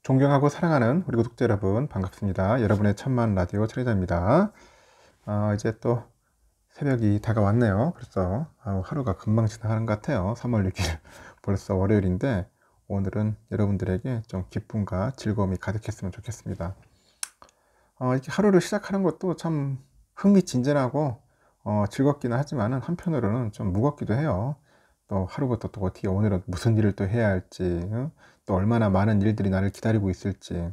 존경하고 사랑하는 우리 구독자 여러분 반갑습니다. 여러분의 천만 라디오 천혜자입니다. 이제 또 새벽이 다가왔네요. 벌써 하루가 금방 지나가는 것 같아요. 3월 6일 벌써 월요일인데 오늘은 여러분들에게 좀 기쁨과 즐거움이 가득했으면 좋겠습니다. 이렇게 하루를 시작하는 것도 참 흥미진진하고 즐겁기는 하지만 한편으로는 좀 무겁기도 해요. 또 하루부터 또 어떻게 오늘은 무슨 일을 또 해야 할지, 또 얼마나 많은 일들이 나를 기다리고 있을지,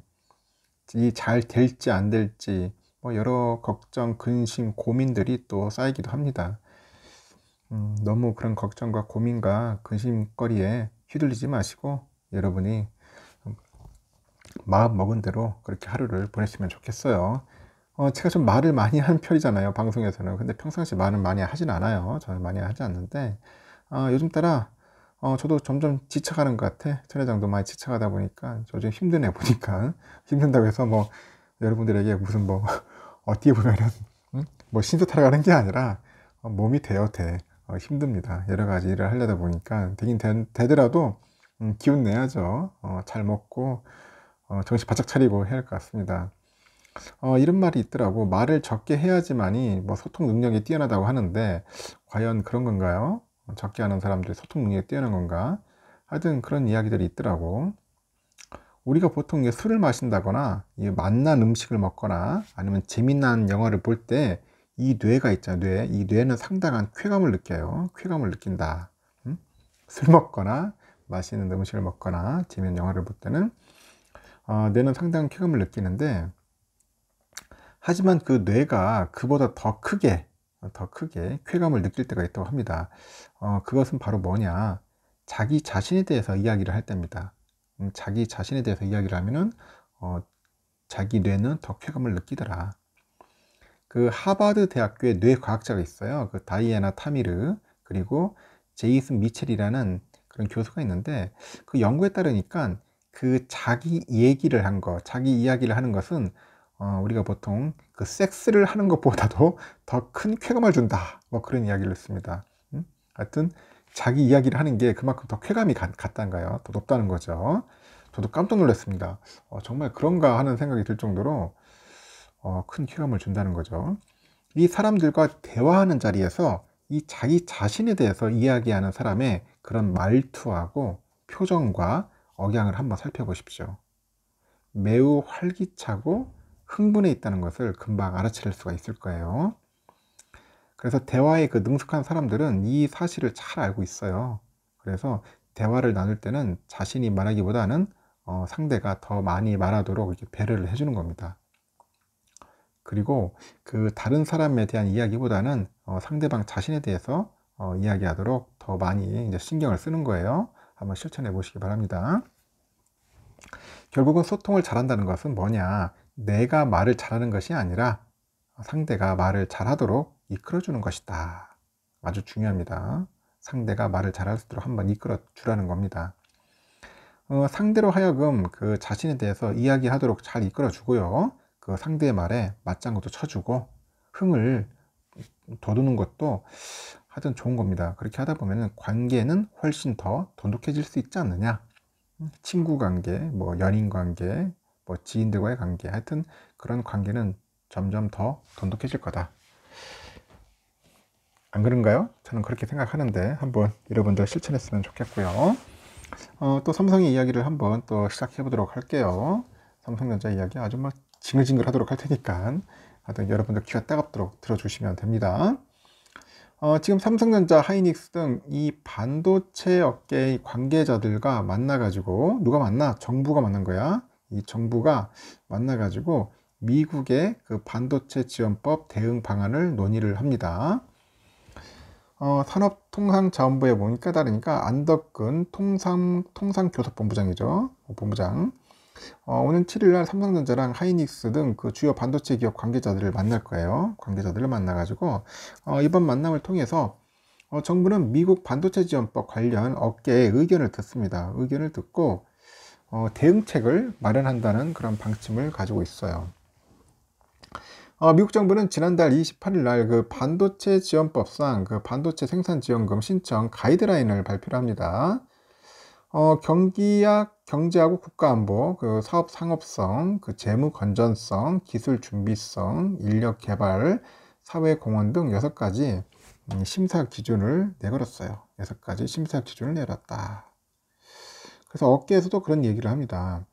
이 잘 될지 안 될지, 뭐 여러 걱정, 근심, 고민들이 또 쌓이기도 합니다. 너무 그런 걱정과 고민과 근심거리에 휘둘리지 마시고 여러분이 마음 먹은 대로 그렇게 하루를 보내시면 좋겠어요. 제가 좀 말을 많이 하는 편이잖아요, 방송에서는. 근데 평상시 말은 많이 하진 않아요. 저는 많이 하지 않는데 요즘 따라 저도 점점 지쳐가는 것 같아. 천회장도 많이 지쳐가다 보니까 요즘 힘드네 보니까. 힘든다고 해서 뭐 여러분들에게 무슨 뭐 어떻게 보면은 뭐 신세 타령하는 게 아니라 몸이 돼. 힘듭니다. 여러 가지 일을 하려다 보니까 되긴 되더라도 기운 내야죠. 잘 먹고 정신 바짝 차리고 해야 할 것 같습니다. 이런 말이 있더라고. 말을 적게 해야지만이 뭐 소통 능력이 뛰어나다고 하는데 과연 그런 건가요? 적게 하는 사람들이 소통 능력이 뛰어난 건가? 하여튼 그런 이야기들이 있더라고. 우리가 보통 술을 마신다거나 맛난 음식을 먹거나 아니면 재미난 영화를 볼 때 이 뇌가 있잖아요. 이 뇌는 상당한 쾌감을 느껴요. 쾌감을 느낀다. 술 먹거나 맛있는 음식을 먹거나 재미난 영화를 볼 때는 뇌는 상당한 쾌감을 느끼는데, 하지만 그 뇌가 그보다 더 크게 쾌감을 느낄 때가 있다고 합니다. 그것은 바로 뭐냐, 자기 자신에 대해서 이야기를 할 때입니다. 자기 자신에 대해서 이야기를 하면은 자기 뇌는 더 쾌감을 느끼더라. 그 하버드 대학교에 뇌과학자가 있어요. 그 다이애나 타미르, 그리고 제이슨 미첼이라는 그런 교수가 있는데, 그 연구에 따르니까 그 자기 얘기를 한 거, 자기 이야기를 하는 것은 우리가 보통 그 섹스를 하는 것보다도 더 큰 쾌감을 준다, 뭐 그런 이야기를 했습니다. 하여튼 자기 이야기를 하는 게 그만큼 더 쾌감이 같다는 거예요. 더 높다는 거죠. 저도 깜짝 놀랐습니다. 정말 그런가 하는 생각이 들 정도로 큰 쾌감을 준다는 거죠. 이 사람들과 대화하는 자리에서 이 자기 자신에 대해서 이야기하는 사람의 그런 말투하고 표정과 억양을 한번 살펴보십시오. 매우 활기차고 흥분해 있다는 것을 금방 알아차릴 수가 있을 거예요. 그래서 대화에 그 능숙한 사람들은 이 사실을 잘 알고 있어요. 그래서 대화를 나눌 때는 자신이 말하기보다는 상대가 더 많이 말하도록 이렇게 배려를 해주는 겁니다. 그리고 그 다른 사람에 대한 이야기보다는 상대방 자신에 대해서 이야기하도록 더 많이 이제 신경을 쓰는 거예요. 한번 실천해 보시기 바랍니다. 결국은 소통을 잘한다는 것은 뭐냐, 내가 말을 잘하는 것이 아니라 상대가 말을 잘하도록 이끌어주는 것이다. 아주 중요합니다. 상대가 말을 잘할 수 있도록 한번 이끌어 주라는 겁니다. 상대로 하여금 그 자신에 대해서 이야기하도록 잘 이끌어 주고요, 그 상대의 말에 맞장구도 쳐주고 흥을 돋우는 것도 하여튼 좋은 겁니다. 그렇게 하다 보면 관계는 훨씬 더 돈독해질 수 있지 않느냐. 친구 관계, 뭐 연인 관계, 뭐 지인들과의 관계, 하여튼 그런 관계는 점점 더 돈독해질 거다. 안 그런가요? 저는 그렇게 생각하는데 한번 여러분들 실천했으면 좋겠고요. 또 삼성의 이야기를 한번 또 시작해 보도록 할게요. 삼성전자 이야기 아주 막 징글징글 하도록 할 테니까 하여튼 여러분들 귀가 따갑도록 들어주시면 됩니다. 지금 삼성전자, 하이닉스 등 이 반도체 업계의 관계자들과 만나가지고, 누가 만나? 정부가 만난 거야. 이 정부가 만나가지고 미국의 그 반도체 지원법 대응 방안을 논의를 합니다. 산업통상자원부에 보니까 다르니까 안덕근 통상교섭본부장이죠. 본부장. 오는 7일날 삼성전자랑 하이닉스 등 그 주요 반도체 기업 관계자들을 만날 거예요. 관계자들을 만나가지고 이번 만남을 통해서 정부는 미국 반도체 지원법 관련 업계의 의견을 듣습니다. 의견을 듣고 대응책을 마련한다는 그런 방침을 가지고 있어요. 미국 정부는 지난달 28일 날 그 반도체 지원법상 그 반도체 생산 지원금 신청 가이드라인을 발표를 합니다. 경제하고 국가안보, 그 사업 상업성, 그 재무 건전성, 기술 준비성, 인력 개발, 사회 공헌 등 6가지 심사 기준을 내걸었어요. 6가지 심사 기준을 내렸다. 그래서 업계에서도 그런 얘기를 합니다.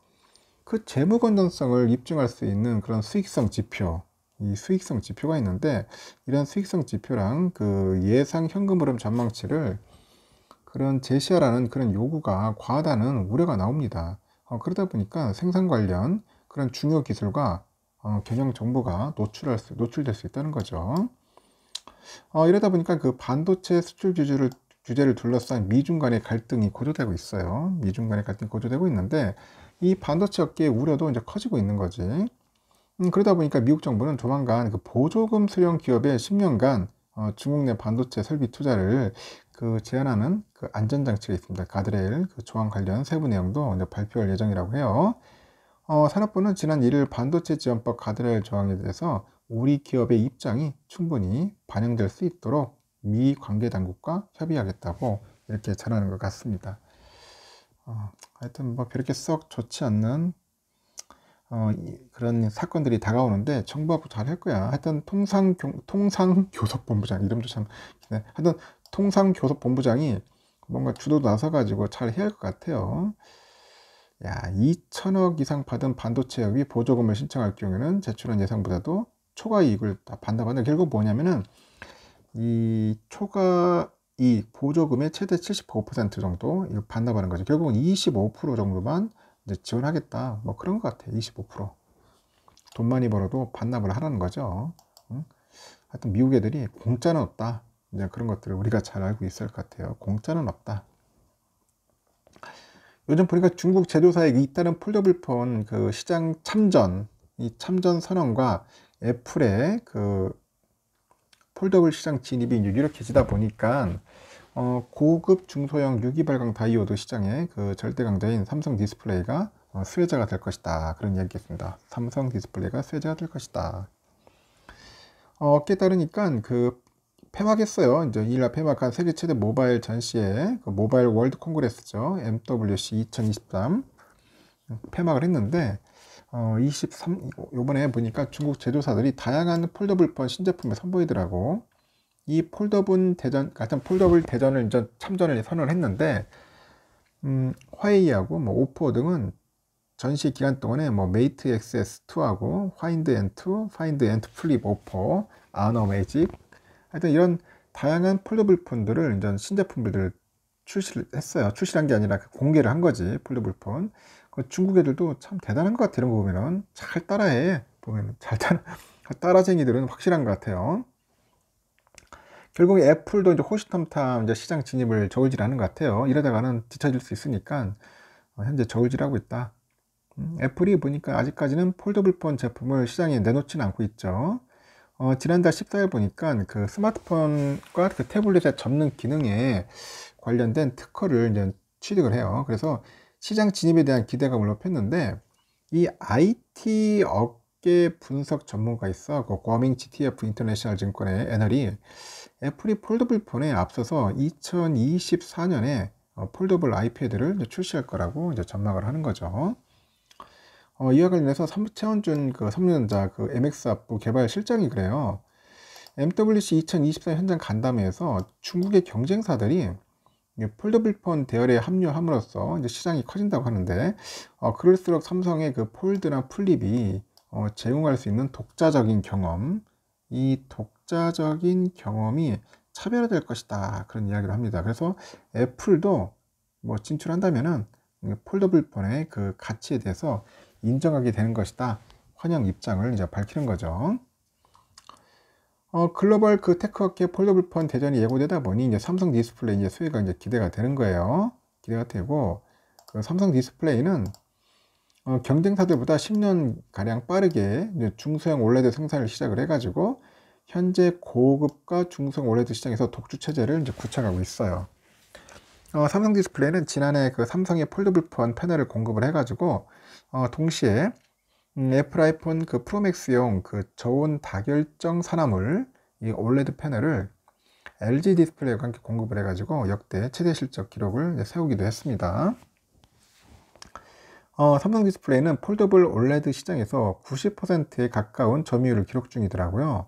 그 재무 건전성을 입증할 수 있는 그런 수익성 지표, 이 수익성 지표가 있는데, 이런 수익성 지표랑 그 예상 현금 흐름 전망치를 그런 제시하라는 그런 요구가 과하다는 우려가 나옵니다. 그러다 보니까 생산 관련 그런 중요 기술과 경영 정보가 노출될 수 있다는 거죠. 이러다 보니까 그 반도체 수출 규제를 둘러싼 미중 간의 갈등이 고조되고 있어요. 미중 간의 갈등이 고조되고 있는데, 이 반도체 업계의 우려도 이제 커지고 있는 거지. 그러다 보니까 미국 정부는 조만간 그 보조금 수령 기업의 10년간 중국 내 반도체 설비 투자를 그 제한하는 그 안전장치가 있습니다. 가드레일 그 조항 관련 세부 내용도 이제 발표할 예정이라고 해요. 산업부는 지난 1일 반도체 지원법 가드레일 조항에 대해서 우리 기업의 입장이 충분히 반영될 수 있도록 미 관계 당국과 협의하겠다고 이렇게 전하는 것 같습니다. 하여튼 뭐 그렇게 썩 좋지 않는 그런 사건들이 다가오는데 정부하고 잘 할 거야. 하여튼 통상교섭본부장 이름도 참 기네. 하여튼 통상교섭본부장이 뭔가 주도 나서가지고 잘 해야 할 것 같아요. 야, 2천억 이상 받은 반도체업이 보조금을 신청할 경우에는 제출한 예상보다도 초과 이익을 다 반납한다. 결국 뭐냐면은 이 보조금의 최대 75% 정도 이거 반납하는 거죠. 결국은 25% 정도만 이제 지원하겠다. 뭐 그런 것 같아. 25%. 돈 많이 벌어도 반납을 하라는 거죠. 응? 하여튼 미국 애들이 공짜는 없다. 이제 그런 것들을 우리가 잘 알고 있을 것 같아요. 공짜는 없다. 요즘 보니까 중국 제조사의 잇따른 폴더블폰 그 시장 참전, 이 참전 선언과 애플의 그 폴더블 시장 진입이 유력해지다 보니까 고급 중소형 유기발광 다이오드 시장의 그 절대 강자인 삼성 디스플레이가 수혜자가 될 것이다. 그런 이야기겠습니다. 삼성 디스플레이가 수혜자가 될 것이다. 업계에 따르니까 그 폐막했어요. 이제 2일날 폐막한 세계 최대 모바일 전시회, 그 모바일 월드 콩그레스죠. MWC 2023 폐막을 했는데, 요번에 보니까 중국 제조사들이 다양한 폴더블폰 신제품을 선보이더라고. 이 폴더블 대전을 이제 참전을 선언을 했는데, 화웨이하고 뭐 오포 등은 전시 기간 동안에 뭐 메이트 XS2하고 파인드 N2, 파인드 N2 플립 오포, 아너 매직, 하여튼 이런 다양한 폴더블 폰들을 이제 신제품들을 출시를 했어요. 출시한 게 아니라 공개를 한 거지, 폴더블 폰. 그 중국 애들도 참 대단한 것 같아. 이런 거 보면은 잘 따라해. 보면 따라쟁이들은 확실한 것 같아요. 결국 애플도 이제 호시탐탐 이제 시장 진입을 저울질하는 것 같아요. 이러다가는 뒤처질 수 있으니까 현재 저울질하고 있다. 애플이 보니까 아직까지는 폴더블폰 제품을 시장에 내놓지는 않고 있죠. 지난달 14일 보니까 그 스마트폰과 그 태블릿의 접는 기능에 관련된 특허를 이제 취득을 해요. 그래서 시장 진입에 대한 기대감을 높였는데, 이 IT 업계 분석 전문가 있어. 그 과밍 GTF 인터내셔널 증권의 애널이 애플이 폴더블 폰에 앞서서 2024년에 폴더블 아이패드를 출시할 거라고 이제 전망을 하는 거죠. 이와 관련해서 최원준 그 삼성전자 그 MX 합부 개발 실장이 그래요. MWC 2024 현장 간담회에서 중국의 경쟁사들이 폴더블폰 대열에 합류함으로써 이제 시장이 커진다고 하는데, 그럴수록 삼성의 그 폴드나 플립이 제공할 수 있는 독자적인 경험, 이 독자적인 경험이 차별화될 것이다. 그런 이야기를 합니다. 그래서 애플도 뭐 진출한다면은 폴더블폰의 그 가치에 대해서 인정하게 되는 것이다. 환영 입장을 이제 밝히는 거죠. 글로벌 그 테크업계 폴더블폰 대전이 예고되다 보니 이제 삼성 디스플레이 이제 수혜가 이제 기대가 되는 거예요. 기대가 되고, 그 삼성 디스플레이는 경쟁사들보다 10년 가량 빠르게 이제 중소형 올레드 생산을 시작을 해가지고 현재 고급과 중소형 올레드 시장에서 독주 체제를 이제 구축하고 있어요. 삼성 디스플레이는 지난해 그 삼성의 폴더블폰 패널을 공급을 해가지고 동시에 애플 아이폰 프로맥스용 그 저온 다결정 산화물 이 올레드 패널을 LG 디스플레이와 함께 공급을 해가지고 역대 최대 실적 기록을 세우기도 했습니다. 삼성 디스플레이는 폴더블 올레드 시장에서 90%에 가까운 점유율을 기록 중이더라고요.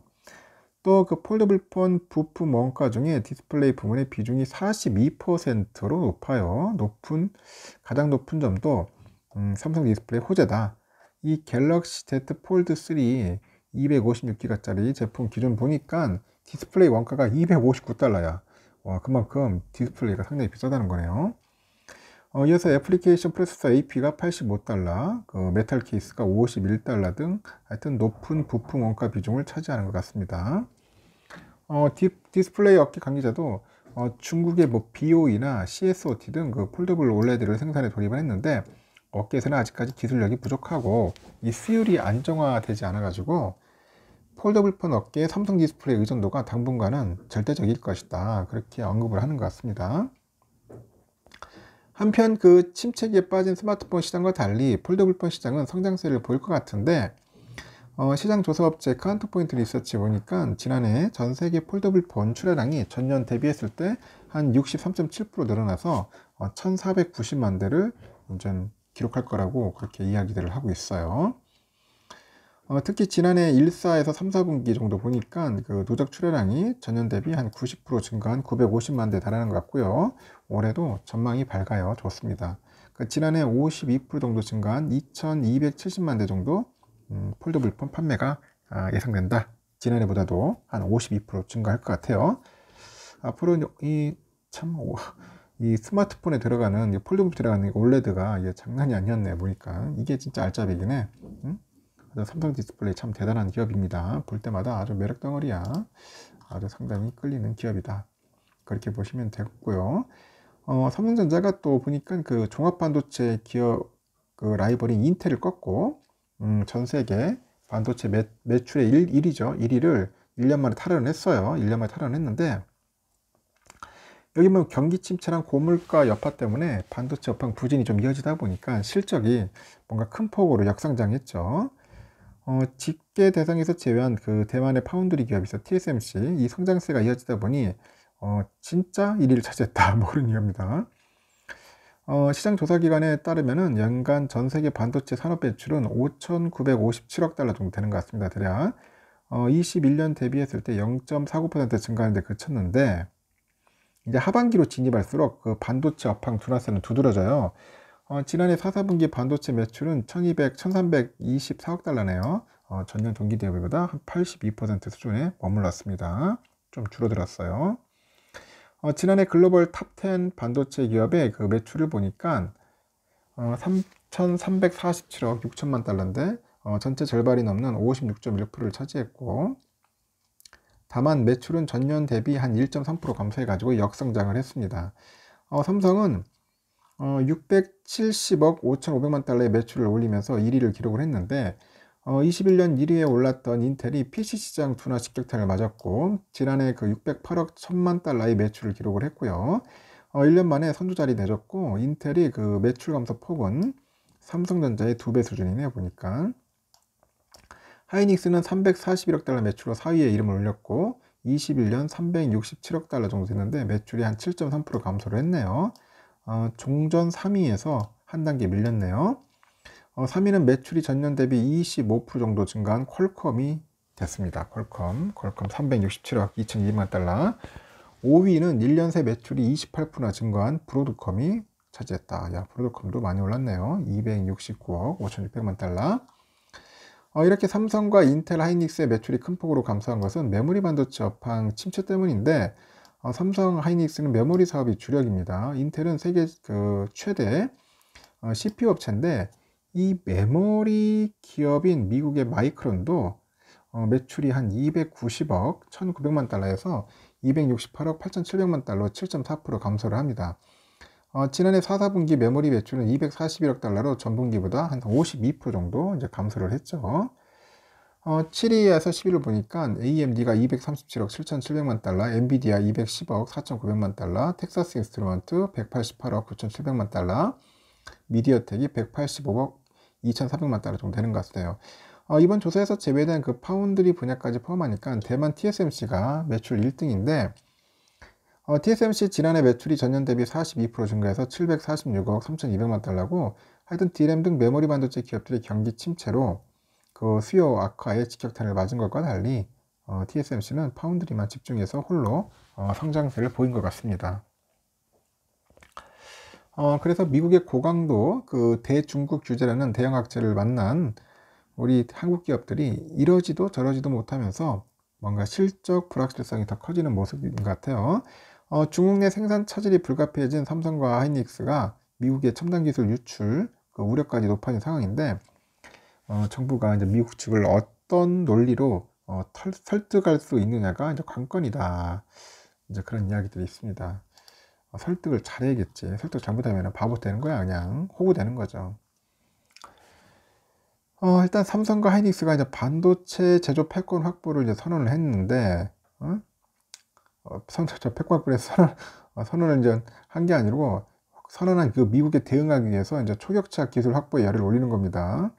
또 그 폴더블폰 부품 원가 중에 디스플레이 부분의 비중이 42%로 높아요. 가장 높은 점도 삼성 디스플레이 호재다. 이 갤럭시 Z 폴드 3 256기가짜리 제품 기준 보니까 디스플레이 원가가 259달러야. 와, 그만큼 디스플레이가 상당히 비싸다는 거네요. 이어서 애플리케이션 프로세서 AP가 85달러, 그 메탈 케이스가 51달러 등 하여튼 높은 부품 원가 비중을 차지하는 것 같습니다. 디스플레이 업계 관계자도 중국의 뭐 BOE나 CSOT 등 그 폴더블 올레드를 생산에 돌입을 했는데 업계에서는 아직까지 기술력이 부족하고 이 수율이 안정화되지 않아 가지고 폴더블폰 업계의 삼성 디스플레이 의존도가 당분간은 절대적일 것이다, 그렇게 언급을 하는 것 같습니다. 한편 그 침체기에 빠진 스마트폰 시장과 달리 폴더블폰 시장은 성장세를 보일 것 같은데 시장 조사업체 카운트포인트 리서치 보니까 지난해 전 세계 폴더블폰 출하량이 전년 대비했을 때 한 63.7% 늘어나서 1490만 대를 기록할 거라고 그렇게 이야기들을 하고 있어요. 특히 지난해 1사에서 3, 4분기 정도 보니까 그 누적 출하량이 전년 대비 한 90% 증가한 950만 대 달하는 것 같고요. 올해도 전망이 밝아요. 좋습니다. 지난해 52% 정도 증가한 2270만 대 정도 폴더블폰 판매가 예상된다. 지난해보다도 한 52% 증가할 것 같아요. 앞으로 이 스마트폰에 들어가는 폴더블 들어가는 올레드가 이게 장난이 아니었네. 보니까 이게 진짜 알짜배기네. 응? 삼성 디스플레이 참 대단한 기업입니다. 볼 때마다 아주 매력 덩어리야. 아주 상당히 끌리는 기업이다. 그렇게 보시면 되고요. 삼성전자가 또 보니까 그 종합반도체 기업 그 라이벌인 인텔을 꺾고 전 세계 반도체 매출의 1위를 1년 만에 탈환을 했어요. 1년 만에 탈환을 했는데 여기 뭐 경기 침체랑 고물가 여파 때문에 반도체 업황 부진이 좀 이어지다 보니까 실적이 뭔가 큰 폭으로 역상장했죠. 집계 대상에서 제외한 그 대만의 파운드리 기업이죠. TSMC. 이 성장세가 이어지다 보니 진짜 1위를 차지했다. 뭐 그런 얘기입니다. 시장 조사기관에 따르면은 연간 전 세계 반도체 산업 매출은 5,957억 달러 정도 되는 것 같습니다. 대략 21년 대비했을 때 0.49% 증가하는데 그쳤는데 이제 하반기로 진입할수록 그 반도체 업황 둔화세는 두드러져요. 지난해 4, 4분기 반도체 매출은 1324억 달러네요. 전년 동기 대비보다 한 82% 수준에 머물렀습니다. 좀 줄어들었어요. 지난해 글로벌 탑10 반도체 기업의 그 매출을 보니까 3,347억 6천만 달러인데 전체 절반이 넘는 56.1%를 차지했고, 다만 매출은 전년 대비 한 1.3% 감소해가지고 역성장을 했습니다. 삼성은 670억 5,500만 달러의 매출을 올리면서 1위를 기록을 했는데 21년 1위에 올랐던 인텔이 PC 시장 둔화 직격탄을 맞았고 지난해 그 608억 1000만 달러의 매출을 기록을 했고요. 1년 만에 선두 자리 내줬고 인텔이 그 매출 감소 폭은 삼성전자의 2배 수준이네요. 보니까 하이닉스는 341억 달러 매출로 4위에 이름을 올렸고 21년 367억 달러 정도 됐는데 매출이 한 7.3% 감소를 했네요. 종전 3위에서 한 단계 밀렸네요. 3위는 매출이 전년 대비 25% 정도 증가한 퀄컴이 됐습니다. 퀄컴 367억 2,200만 달러. 5위는 1년 새 매출이 28%나 증가한 브로드컴이 차지했다. 야, 브로드컴도 많이 올랐네요. 269억 5,600만 달러. 이렇게 삼성과 인텔, 하이닉스의 매출이 큰 폭으로 감소한 것은 메모리 반도체 업황 침체 때문인데 삼성, 하이닉스는 메모리 사업이 주력입니다. 인텔은 세계 그 최대 CPU 업체인데 이 메모리 기업인 미국의 마이크론도 매출이 한 290억 1,900만 달러에서 268억 8,700만 달러 7.4% 감소를 합니다. 지난해 4, 4분기 메모리 매출은 241억 달러로 전분기보다 한 52% 정도 이제 감소를 했죠. 7위에서 10위를 보니까 AMD가 237억 7,700만 달러, 엔비디아 210억 4,900만 달러, 텍사스 인스트루먼트 188억 9,700만 달러, 미디어텍이 185억 2,400만 달러 정도 되는 것 같아요. 이번 조사에서 제외된 그 파운드리 분야까지 포함하니까 대만 TSMC가 매출 1등인데 TSMC 지난해 매출이 전년 대비 42% 증가해서 746억 3,200만 달러고, 하여튼 D램 등 메모리 반도체 기업들의 경기 침체로 그 수요 악화에 직격탄을 맞은 것과 달리 TSMC는 파운드리만 집중해서 홀로 성장세를 보인 것 같습니다. 그래서 미국의 고강도 그 대중국 규제라는 대형 악재를 만난 우리 한국 기업들이 이러지도 저러지도 못하면서 뭔가 실적 불확실성이 더 커지는 모습인 것 같아요. 중국 내 생산 차질이 불가피해진 삼성과 하이닉스가 미국의 첨단 기술 유출 그 우려까지 높아진 상황인데, 정부가 이제 미국 측을 어떤 논리로 설득할 수 있느냐가 이제 관건이다. 이제 그런 이야기들이 있습니다. 설득을 잘해야겠지. 설득 잘못하면 바보 되는 거야. 그냥 호구 되는 거죠. 일단 삼성과 하이닉스가 이제 반도체 제조 패권 확보를 이제 선언을 했는데, 저 패권 확보에서 선언을 이제 한 게 아니고, 선언한 그 미국에 대응하기 위해서 이제 초격차 기술 확보에 열을 올리는 겁니다.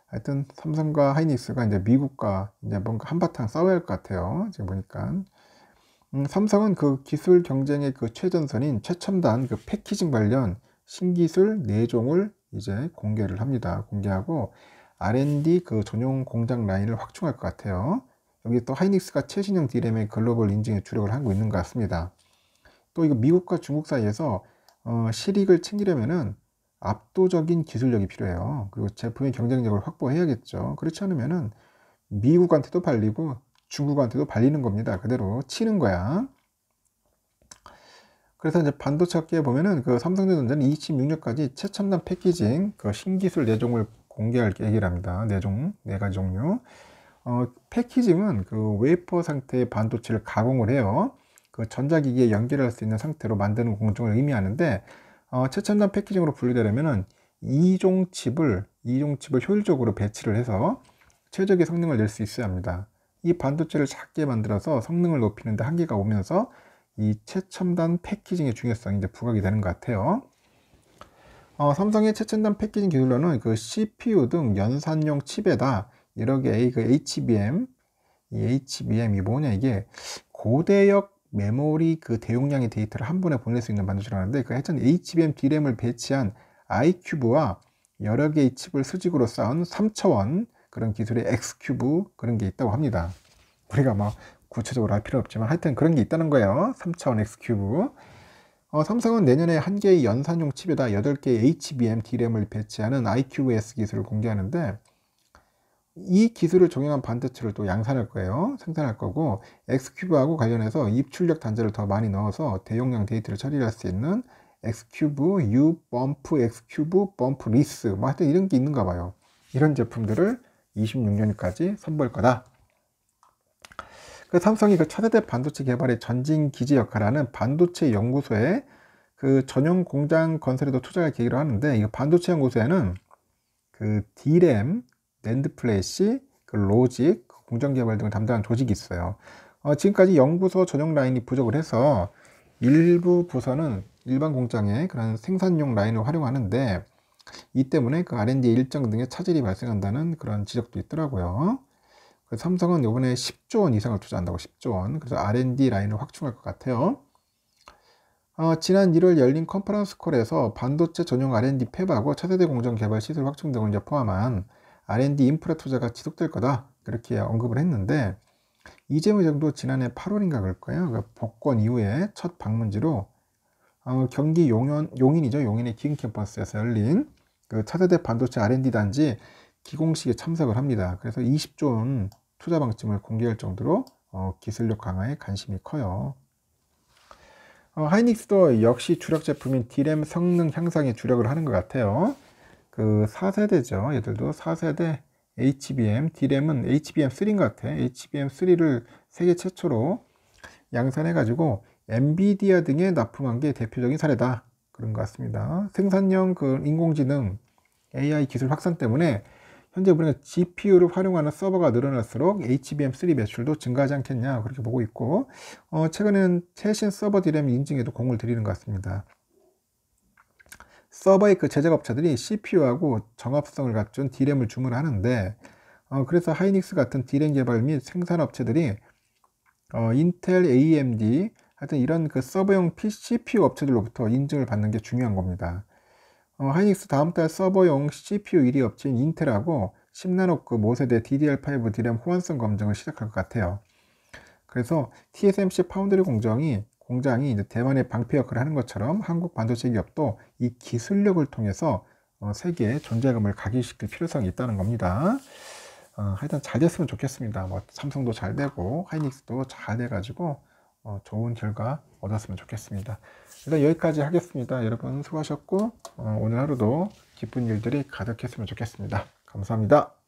하여튼 삼성과 하이닉스가 이제 미국과 이제 뭔가 한바탕 싸워야 할 것 같아요. 지금 보니까. 삼성은 그 기술 경쟁의 그 최전선인 최첨단 그 패키징 관련 신기술 4종을 이제 공개를 합니다. 공개하고 R&D 그 전용 공장 라인을 확충할 것 같아요. 여기 또 하이닉스가 최신형 D램의 글로벌 인증에 주력을 하고 있는 것 같습니다. 또 이거 미국과 중국 사이에서 실익을 챙기려면은 압도적인 기술력이 필요해요. 그리고 제품의 경쟁력을 확보해야겠죠. 그렇지 않으면은 미국한테도 발리고 중국한테도 발리는 겁니다. 그대로 치는 거야. 그래서 이제 반도체 업계에 보면은 그 삼성전자는 26년까지 최첨단 패키징 그 신기술 4종을 공개할 계획이랍니다. 4종, 4가지 종류. 패키징은 그 웨이퍼 상태의 반도체를 가공을 해요. 그 전자기기에 연결할 수 있는 상태로 만드는 공정을 의미하는데, 최첨단 패키징으로 분류되려면은 2종 칩을 효율적으로 배치를 해서 최적의 성능을 낼 수 있어야 합니다. 이 반도체를 작게 만들어서 성능을 높이는 데 한계가 오면서 이 최첨단 패키징의 중요성이 이제 부각이 되는 것 같아요. 삼성의 최첨단 패키징 기술로는 그 CPU 등 연산용 칩에다 여러 개의 그 HBM, 이 HBM이 뭐냐, 이게 고대역 메모리 그 대용량의 데이터를 한 번에 보낼 수 있는 반도체라는데, 그 하여튼 HBM D램을 배치한 아이큐브와 여러 개의 칩을 수직으로 쌓은 3차원 그런 기술의 X큐브 그런 게 있다고 합니다. 우리가 뭐 구체적으로 할 필요 없지만 하여튼 그런 게 있다는 거예요. 3차원 X큐브. 삼성은 내년에 한 개의 연산용 칩에다 8개의 HBM D램을 배치하는 iQS 기술을 공개하는데, 이 기술을 적용한 반도체를 또 양산할 거예요. 생산할 거고, X큐브하고 관련해서 입출력 단자를 더 많이 넣어서 대용량 데이터를 처리할 수 있는 X큐브, U 범프, X큐브, 범프 리스, 뭐 하여튼 이런 게 있는가 봐요. 이런 제품들을 26년까지 선보일 거다. 그 삼성이 그 차세대 반도체 개발의 전진 기지 역할하는 반도체 연구소에 그 전용 공장 건설에도 투자할 계획으로 하는데, 이 반도체 연구소에는 그 D램, 낸드 플래시, 그 로직, 공정 개발 등을 담당하는 조직이 있어요. 지금까지 연구소 전용 라인이 부족을 해서 일부 부서는 일반 공장에 그런 생산용 라인을 활용하는데, 이 때문에 그 R&D 일정 등의 차질이 발생한다는 그런 지적도 있더라고요. 그래서 삼성은 이번에 10조 원 이상을 투자한다고, 10조 원. 그래서 R&D 라인을 확충할 것 같아요. 지난 1월 열린 컨퍼런스 콜에서 반도체 전용 R&D 팹하고 차세대 공정 개발 시설 확충 등을 이제 포함한 R&D 인프라 투자가 지속될 거다, 그렇게 언급을 했는데, 이재명 정도 지난해 8월인가 그럴 거예요. 그 복권 이후에 첫 방문지로 경기 용인이죠. 용인의 기흥 캠퍼스에서 열린 그 차세대 반도체 R&D 단지 기공식에 참석을 합니다. 그래서 20조 원 투자 방침을 공개할 정도로 기술력 강화에 관심이 커요. 하이닉스도 역시 주력 제품인 D램 성능 향상에 주력을 하는 것 같아요. 그 4세대죠. 얘들도 4세대 HBM, D램은 HBM3인 것 같아. HBM3를 세계 최초로 양산해가지고 엔비디아 등에 납품한 게 대표적인 사례다, 그런 것 같습니다. 생산형 그 인공지능 AI 기술 확산 때문에 현재 우리가 GPU를 활용하는 서버가 늘어날수록 HBM3 매출도 증가하지 않겠냐, 그렇게 보고 있고, 최근에는 최신 서버 D램 인증에도 공을 들이는 것 같습니다. 서버의 그 제작업체들이 CPU하고 정합성을 갖춘 D램을 주문하는데, 그래서 하이닉스 같은 D램 개발 및 생산 업체들이 인텔, AMD, 하여튼 이런 그 서버용 CPU 업체들로부터 인증을 받는 게 중요한 겁니다. 하이닉스 다음 달 서버용 CPU 1위 업체인 인텔하고 10나노급 5세대 DDR5 DRAM 호환성 검증을 시작할 것 같아요. 그래서 TSMC 파운드리 공장이 이제 대만의 방패 역할을 하는 것처럼 한국 반도체 기업도 이 기술력을 통해서 세계에 존재감을 각인시킬 필요성이 있다는 겁니다. 하여튼 잘 됐으면 좋겠습니다. 뭐 삼성도 잘 되고 하이닉스도 잘 돼가지고 좋은 결과 얻었으면 좋겠습니다. 일단 여기까지 하겠습니다. 여러분 수고하셨고 오늘 하루도 기쁜 일들이 가득했으면 좋겠습니다. 감사합니다.